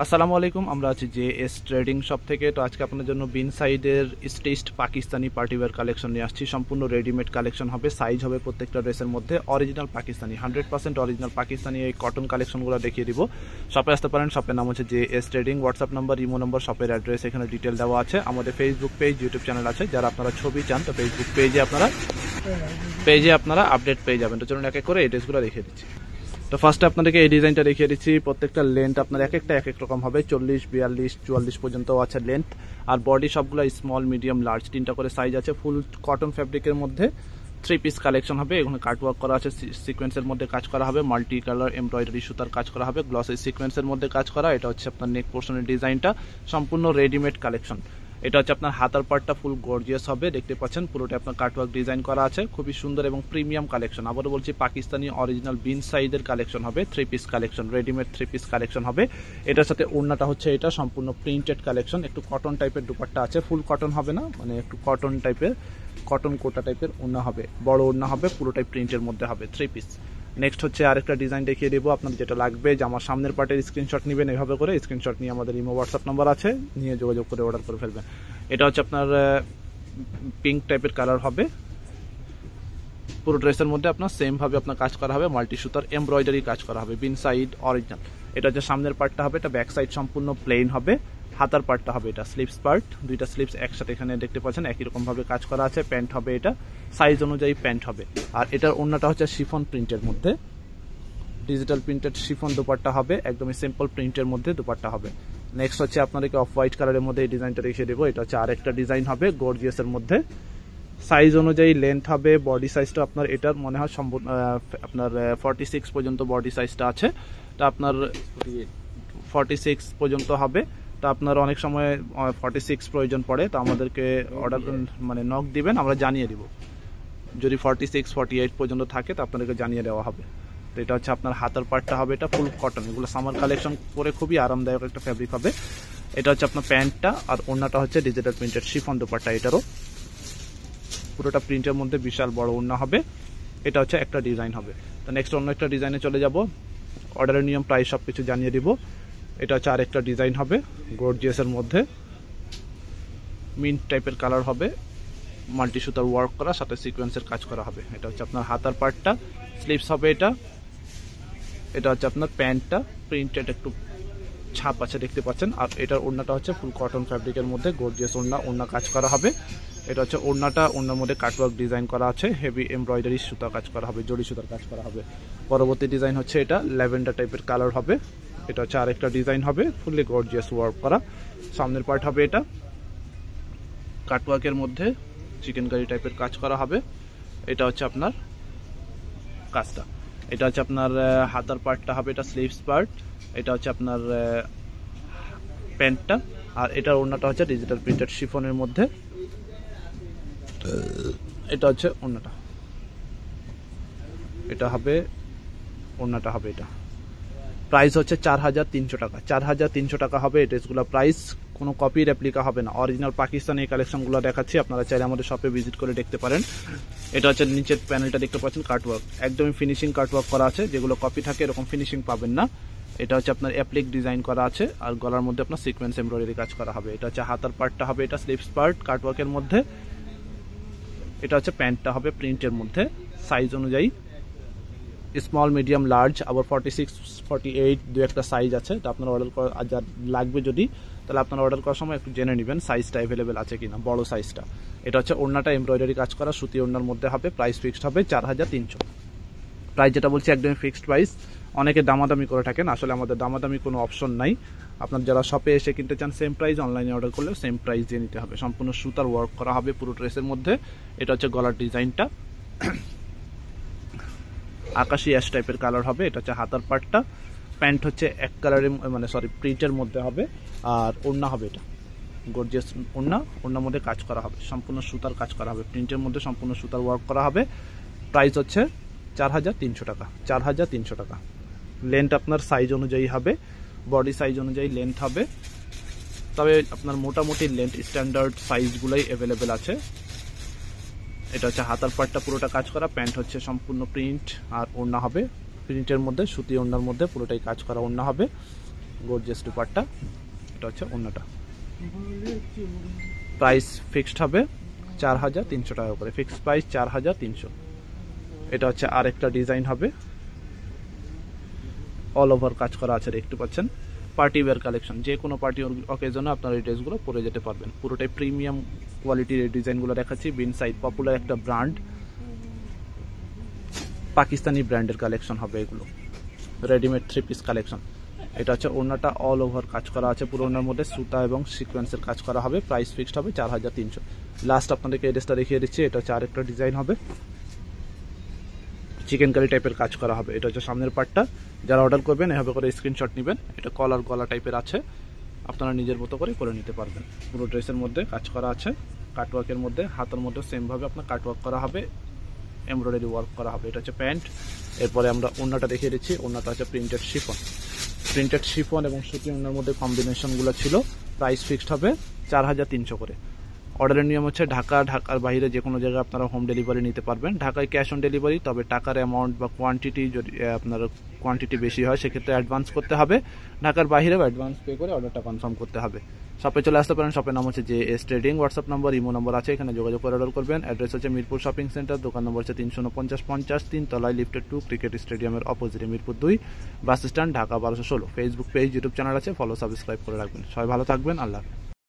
আসসালামু আলাইকুম। আমরা আছি জেএস ট্রেডিং শপ থেকে। তো আজকে আপনাদের জন্য বিন সাইডের স্টিচড পাকিস্তানি পার্টিওয়্যার কালেকশন নিয়ে আসছি। সম্পূর্ণ রেডিমেড কালেকশন হবে, সাইজ হবে প্রত্যেকটা ড্রেসের মধ্যে অরিজিনাল পাকিস্তানি, 100% অরিজিনাল পাকিস্তানি এই কটন কালেকশনগুলো দেখিয়ে দিব। শপে আসতে পারেন। শপের নাম হচ্ছে JS trading. WhatsApp number, imo number, শপের অ্যাড্রেস এখানে ডিটেল দেওয়া আছে। আমাদের ফেসবুক পেজ, ইউটিউব চ্যানেল আছে। যারা আপনারা ছবি চান তো ফেসবুক পেজে আপনারা আপডেট পেয়ে যাবেন। তো চলুন এক এক করে এই ড্রেসগুলো দেখিয়ে দিচ্ছি। তো ফার্স্টে আপনাদেরকে এই ডিজাইনটা দেখিয়ে দিচ্ছি। প্রত্যেকটা লেন্থ আপনার এক একটা এক এক রকম হবে, 40, 42, 44 পর্যন্ত আছে লেন্থ। আর বডি সবগুলো স্মল, মিডিয়াম, লার্জ তিনটা করে সাইজ আছে। ফুল কটন ফ্যাব্রিকের মধ্যে 3 পিস কালেকশন হবে। এখানে কাটওয়ার্ক করা আছে, সিকোয়েন্সের মধ্যে কাজ করা হবে, মাল্টি কালার এমব্রয়ডারি সুতার কাজ করা হবে, গ্লসি সিকোয়েন্সের মধ্যে কাজ করা। এটা হচ্ছে আপনার নেক পোর্শনের ডিজাইনটা, সম্পূর্ণ রেডিমেড কালেকশন। এটা হচ্ছে আপনার হাতার পার্টটা ফুল গর্জিয়াস হবে, দেখতে পাচ্ছেন পুরোটা আপনার কাটওয়ার্ক ডিজাইন করা আছে, খুবই সুন্দর এবং প্রিমিয়াম কালেকশন। আবারও বলছি, পাকিস্তানি অরিজিনাল বিন সাইজের কালেকশন হবে, 3 piece collection, readymade 3 piece collection হবে। এটার সাথে ওড়নাটা হচ্ছে এটা সম্পূর্ণ প্রিন্টেড কালেকশন, একটু কটন টাইপের দুপাট্টা আছে, ফুল কটন হবে না, মানে একটু কটন টাইপের, কটন কোটা টাইপের ওড়না হবে, বড় ওড়না হবে, পুরোটাই প্রিন্টের মধ্যে হবে, 3 পিস। নেক্সট হচ্ছে আরেকটা ডিজাইন দেখিয়ে দেবো। আপনার যেটা লাগবে, জামার সামনের পার্টের স্ক্রিনশট নেবেন, এভাবে করে স্ক্রিনশট নিয়ে আমাদের ইমো হোয়াটসঅ্যাপ নাম্বার আছে, নিয়ে যোগাযোগ করে অর্ডার করে ফেলবেন। এটা হচ্ছে আপনার পিঙ্ক টাইপের কালার হবে, পুরো ড্রেসের মধ্যে আপনার সেম ভাবে আপনার কাজ করা হবে, মাল্টি সুতার এমব্রয়ডারি কাজ করা হবে, বিন সাইড অরিজিনাল। এটা হচ্ছে সামনের পার্টটা হবে, এটা ব্যাক সাইড সম্পূর্ণ প্লেন হবে। হাতার পার্টটা হবে এটা স্লিপস পার্ট, দুইটা স্লিপস একসাথে এখানে দেখতে পাচ্ছেন, একই রকম ভাবে কাজ করা আছে। প্যান্ট হবে এটা, সাইজ অনুযায়ী প্যান্ট হবে। আর এটার ওড়নাটা হচ্ছে শিফন প্রিন্টের মধ্যে, ডিজিটাল প্রিন্টেড শিফন দুপাট্টা হবে, একদমই সিম্পল প্রিন্টের মধ্যে দুপাট্টা হবে। নেক্সট হচ্ছে আপনাদেরকে অফ হোয়াইট কালারের মধ্যে এই ডিজাইনটা দেখিয়ে দেবো। এটা হচ্ছে আরেকটা ডিজাইন হবে গর্জিয়াসের মধ্যে, সাইজ অনুযায়ী লেন্থ হবে, বডি সাইজটা আপনার এটার মনে হয় সম্পূর্ণ আপনার 46 পর্যন্ত বডি সাইজটা আছে। তা আপনার 46 পর্যন্ত হবে। তা আপনার অনেক সময় 46 প্রয়োজন পড়ে, তো আমাদেরকে অর্ডার মানে নক দিবেন, আমরা জানিয়ে দিব। যদি 46, 48 পর্যন্ত থাকে তো আপনাদেরকে জানিয়ে দেওয়া হবে। তো এটা হচ্ছে আপনার হাতার পার্টটা হবে, এটা ফুল কটন, এগুলো সামার কালেকশন পরে খুবই আরামদায়ক একটা ফ্যাব্রিক হবে। এটা হচ্ছে আপনার প্যান্টটা, আর ওড়নাটা হচ্ছে ডিজিটাল প্রিন্টেড শিফন দুপাট্টা, এটারও পুরোটা প্রিন্টের মধ্যে বিশাল বড় ওড়না হবে। এটা হচ্ছে একটা ডিজাইন হবে। তো নেক্সট অন্য একটা ডিজাইনে চলে যাব, অর্ডারের নিয়ম প্রাইস সব কিছু জানিয়ে দিব। এটা হচ্ছে আরেকটা ডিজাইন হবে গর্জিয়াসের মধ্যে, মিন্ট টাইপের কালার হবে, মাল্টি সুতার ওয়ার্ক করা, সাথে সিকোয়েন্সের কাজ করা হবে। এটা হচ্ছে আপনার হাতার পার্টটা, স্লিভস হবে এটা। এটা হচ্ছে আপনার প্যান্টটা, প্রিন্টেড একটু ছাপ আছে দেখতে পাচ্ছেন। আর এটার ওড়নাটা হচ্ছে ফুল কটন ফ্যাব্রিকের মধ্যে গর্জিয়াস ওড়না কাজ করা হবে। এটা হচ্ছে ওড়নাটা, ওড়নার মধ্যে কাটওয়ার্ক ডিজাইন করা আছে, হেভি এমব্রয়ডারি সুতা কাজ করা হবে, জড়ি সুতার কাজ করা হবে। পরবর্তী ডিজাইন হচ্ছে এটা ল্যাভেন্ডার টাইপের কালার হবে। এটা হচ্ছে আরেকটা ডিজাইন হবে, ফুললি গর্জিয়াস ওয়ার্ক করা। সামনের পার্ট হবে এটা কাটওয়ার্কের মধ্যে চিকেন কারি টাইপের কাজ করা হবে। এটা হচ্ছে আপনার কাজটা। এটা হচ্ছে আপনার হাতার পার্টটা হবে, এটা স্লিভস পার্ট। এটা হচ্ছে আপনার প্যান্টটা, আর এটার ওড়নাটা হচ্ছে ডিজিটাল প্রিন্টেড শিফনের মধ্যে। এটা হচ্ছে ওড়নাটা, এটা হবে ওড়নাটা হবে এটা। প্রাইস হচ্ছে 4300 টাকা, 4300 টাকা হবে এই ড্রেসগুলো প্রাইস। কোনো কপি রেপ্লিকা হবে না, অরিজিনাল পাকিস্তানি এই কালেকশনগুলো দেখাচ্ছি, আপনারা চাইলে আমাদের শপে ভিজিট করে দেখতে পারেন। এটা হচ্ছে নিচের প্যানেলটা দেখতে পাচ্ছেন, কাটওয়ার্ক একদমই ফিনিশিং কাটওয়ার্ক করা আছে, যেগুলো কপি থাকে এরকম ফিনিশিং পাবেন না। এটা হচ্ছে আপনার অ্যাপ্লিক ডিজাইন করা আছে, আর গলার মধ্যে আপনার সিকোয়েন্স এমব্রয়ডারি কাজ করা হবে। এটা হচ্ছে হাতার পার্টটা হবে, এটা স্লিভস পার্ট কাটওয়ার্কের মধ্যে। এটা হচ্ছে প্যান্টটা হবে প্রিন্টের মধ্যে, সাইজ অনুযায়ী স্মল, মিডিয়াম, লার্জ, আবার 46, 48 দু একটা সাইজ আছে। তো আপনার অর্ডার করা যা লাগবে যদি, তাহলে আপনার অর্ডার করার সময় একটু জেনে নেবেন সাইজটা অ্যাভেলেবেল আছে কিনা, বড় সাইজটা। এটা হচ্ছে ওড়নাটা এমব্রয়ডারি কাজ করা, সুতি ওড়নার মধ্যে হবে। প্রাইস ফিক্সড হবে 4300। প্রাইস যেটা বলছি একদমই ফিক্সড প্রাইস। অনেকে দামাদামি করে থাকেন, আসলে আমাদের দামাদামি কোনো অপশন নাই। আপনার যারা শপে এসে কিনতে চান সেম প্রাইস, অনলাইনে অর্ডার করলেও সেম প্রাইস দিয়ে নিতে হবে। সম্পূর্ণ সুতার ওয়ার্ক করা হবে পুরো ড্রেসের মধ্যে। এটা হচ্ছে গলার ডিজাইনটা, আকাশি অ্যাশ টাইপের কালার হবে। এটা হচ্ছে হাতার পার্টটা, প্যান্ট হচ্ছে এক কালারের মানে প্রিন্টের মধ্যে হবে। আর ওড়না হবে এটা গর্জিয়াস ওড়নার মধ্যে কাজ করা হবে, সম্পূর্ণ সুতার কাজ করা হবে, প্রিন্টের মধ্যে সম্পূর্ণ সুতার ওয়ার্ক করা হবে। প্রাইস হচ্ছে 4300 টাকা, 4300 টাকা। লেন্থ আপনার সাইজ অনুযায়ী হবে, বডি সাইজ অনুযায়ী লেন্থ হবে, তবে আপনার মোটামুটি লেন্থ স্ট্যান্ডার্ড সাইজগুলোই অ্যাভেলেবেল আছে। এটা হচ্ছে হাতার পার্টটা পুরোটা কাজ করা, প্যান্ট হচ্ছে সম্পূর্ণ প্রিন্ট, আর ওড়না হবে প্রিন্টের মধ্যে, সুতি ওড়নার মধ্যে পুরোটাই কাজ করা ওড়না হবে। গর্জিয়াস দুপাট্টা। এটা হচ্ছে ওড়নাটা। প্রাইস ফিক্সড হবে 4300 টাকা করে, ফিক্সড প্রাইস 4300। এটা হচ্ছে আরেকটা ডিজাইন হবে, অল ওভার কাজ করা আছে, দেখতে পাচ্ছেন। পার্টি ওয়্যার কালেকশন, যে কোনো পার্টি অকেজনে আপনারা এই ড্রেসগুলো পরে যেতে পারবেন। পুরোটাই প্রিমিয়াম কোয়ালিটির এই ডিজাইনগুলো দেখাচ্ছি। বিন সাইড পপুলার একটা ব্র্যান্ড, পাকিস্তানি ব্র্যান্ডের কালেকশন হবে এগুলো, রেডিমেড 3 পিস কালেকশন। এটা হচ্ছে ওড়নাটা, অল ওভার কাজ করা আছে পুরো ওড়নার মধ্যে, সুতা এবং সিকোয়েন্সের কাজ করা হবে। প্রাইস ফিক্সড হবে 4300। লাস্ট আপনাদেরকে এই ড্রেসটা দেখিয়ে দিচ্ছি। এটা হচ্ছে আরেকটা ডিজাইন হবে, চিকেন কারি টাইপের কাজ করা হবে। এটা হচ্ছে সামনের পার্টটা। যারা অর্ডার করবেন এভাবে করে স্ক্রিনশট নেবেন। এটা কলার গলা টাইপের আছে, আপনারা নিজের মতো করে নিতে পারবেন। পুরো ড্রেসের মধ্যে কাজ করা আছে, কাটওয়ার্কের মধ্যে, হাতের মধ্যে সেমভাবে আপনার কাটওয়ার্ক করা হবে, এমব্রয়ডারি ওয়ার্ক করা হবে। এটা হচ্ছে প্যান্ট। এরপরে আমরা ওড়নাটা দেখিয়ে দিচ্ছি। ওড়নাটা হচ্ছে প্রিন্টেড শিফন এবং সুতি ওড়নার মধ্যে কম্বিনেশনগুলো ছিল। প্রাইস ফিক্সড হবে 4300 করে। অর্ডারের নিয়ম হচ্ছে ঢাকার বাইরে যে কোনো জায়গায় আপনারা হোম ডেলিভারি নিতে পারবেন। ঢাকায় ক্যাশ অন ডেলিভারি, তবে টাকার অ্যামাউন্ট বা কোয়ান্টিটি যদি আপনার কোয়ান্টিটি বেশি হয় সেক্ষেত্রে অ্যাডভান্স করতে হবে। ঢাকার বাইরেও অ্যাডভান্স পে করে অর্ডারটা কনফার্ম করতে হবে। শপে চলে আসতে পারেন। শপের নাম হচ্ছে JS trading. WhatsApp number, imo নম্বর আছে, এখানে যোগাযোগ করে অর্ডার করবেন। অ্যাড্রেস হচ্ছে মিরপুর শপিং সেন্টার, দোকান নম্বর হচ্ছে 34950 3 তলায়, লিফটেড 2, ক্রিকেট স্টেডিয়ামের অপোজিটে, Mirpur 2 bus stand, Dhaka 1216। Facebook page, YouTube channel আছে, ফলো সাবস্ক্রাইব করে রাখবেন। সবাই ভালো থাকবেন, আল্লাহ হাফেজ।